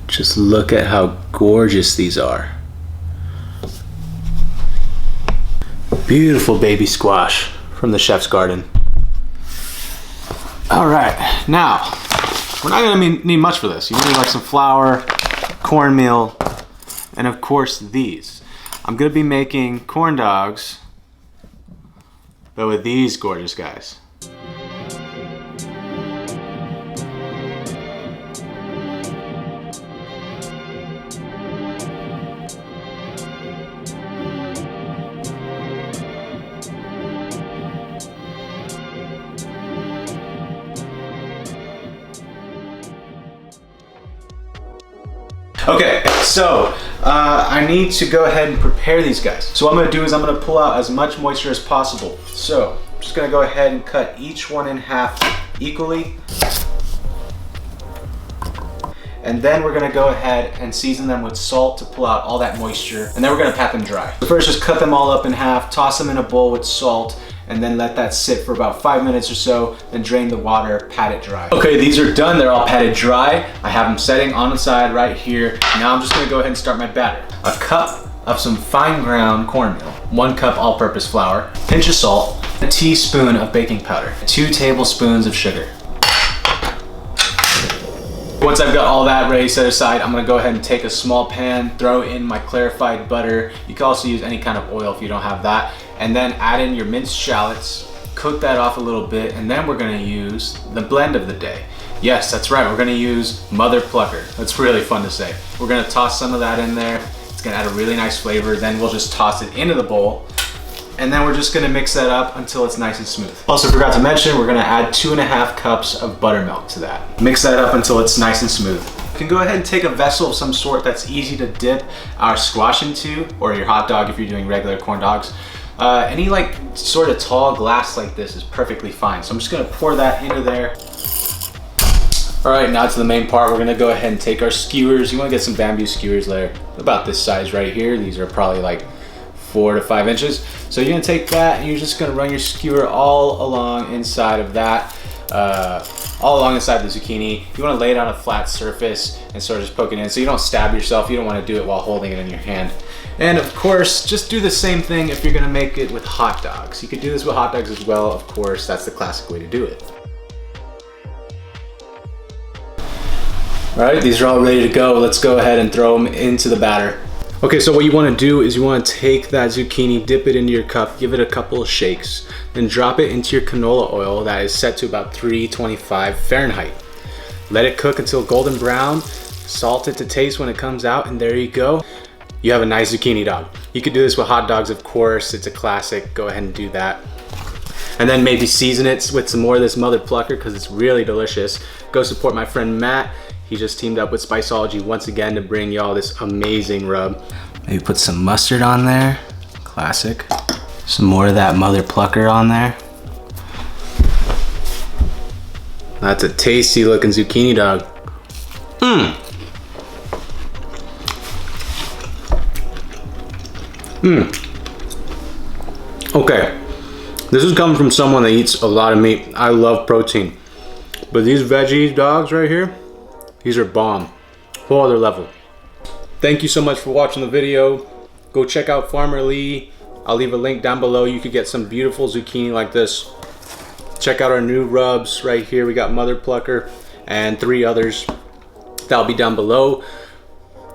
Just look at how gorgeous these are. Beautiful baby squash from the chef's garden. All right, now, we're not gonna need much for this. You need like some flour, cornmeal, and of course these. I'm gonna be making corn dogs, but with these gorgeous guys. Okay, so I need to go ahead and prepare these guys. So what I'm gonna do is I'm gonna pull out as much moisture as possible. So I'm just gonna go ahead and cut each one in half equally. And then we're gonna go ahead and season them with salt to pull out all that moisture. And then we're gonna pat them dry. So first, just cut them all up in half, toss them in a bowl with salt, and then let that sit for about 5 minutes or so, then drain the water, pat it dry. Okay, these are done, they're all patted dry. I have them setting on the side right here. Now I'm just gonna go ahead and start my batter. A cup of some fine ground cornmeal, 1 cup all-purpose flour, pinch of salt, a teaspoon of baking powder, 2 tablespoons of sugar. Once I've got all that ready set aside, I'm gonna go ahead and take a small pan, throw in my clarified butter. You can also use any kind of oil if you don't have that. And then add in your minced shallots, cook that off a little bit, and then we're gonna use the blend of the day. Yes, that's right, we're gonna use mother plucker. That's really fun to say. We're gonna toss some of that in there. It's gonna add a really nice flavor. Then we'll just toss it into the bowl. And then we're just gonna mix that up until it's nice and smooth. Also forgot to mention, we're gonna add 2.5 cups of buttermilk to that. Mix that up until it's nice and smooth. You can go ahead and take a vessel of some sort that's easy to dip our squash into, or your hot dog if you're doing regular corn dogs. Any like sort of tall glass like this is perfectly fine. So I'm just gonna pour that into there. All right, now to the main part. We're gonna go ahead and take our skewers. You wanna get some bamboo skewers there, about this size right here. These are probably like 4 to 5 inches. So you're gonna take that and you're just gonna run your skewer all along inside of that, all along inside the zucchini. You wanna lay it on a flat surface and sort of just poke it in so you don't stab yourself. You don't wanna do it while holding it in your hand. And of course, just do the same thing if you're gonna make it with hot dogs. You could do this with hot dogs as well, of course. That's the classic way to do it. All right, these are all ready to go. Let's go ahead and throw them into the batter. Okay, so what you wanna do is you wanna take that zucchini, dip it into your cup, give it a couple of shakes, then drop it into your canola oil that is set to about 325 Fahrenheit. Let it cook until golden brown, salt it to taste when it comes out, and there you go. You have a nice zucchini dog. You could do this with hot dogs, of course. It's a classic. Go ahead and do that. And then maybe season it with some more of this mother plucker because it's really delicious. Go support my friend Matt. He just teamed up with Spiceology once again to bring y'all this amazing rub. Maybe put some mustard on there. Classic. Some more of that mother plucker on there. That's a tasty looking zucchini dog. Okay, this is coming from someone that eats a lot of meat. I love protein, but these veggie dogs right here, these are bomb, whole other level. Thank you so much for watching the video. Go check out Farmer Lee. I'll leave a link down below. You could get some beautiful zucchini like this. Check out our new rubs right here. We got mother plucker and 3 others. That'll be down below.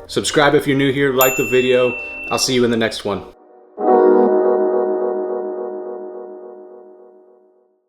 Subscribe if you're new here, like the video. I'll see you in the next one.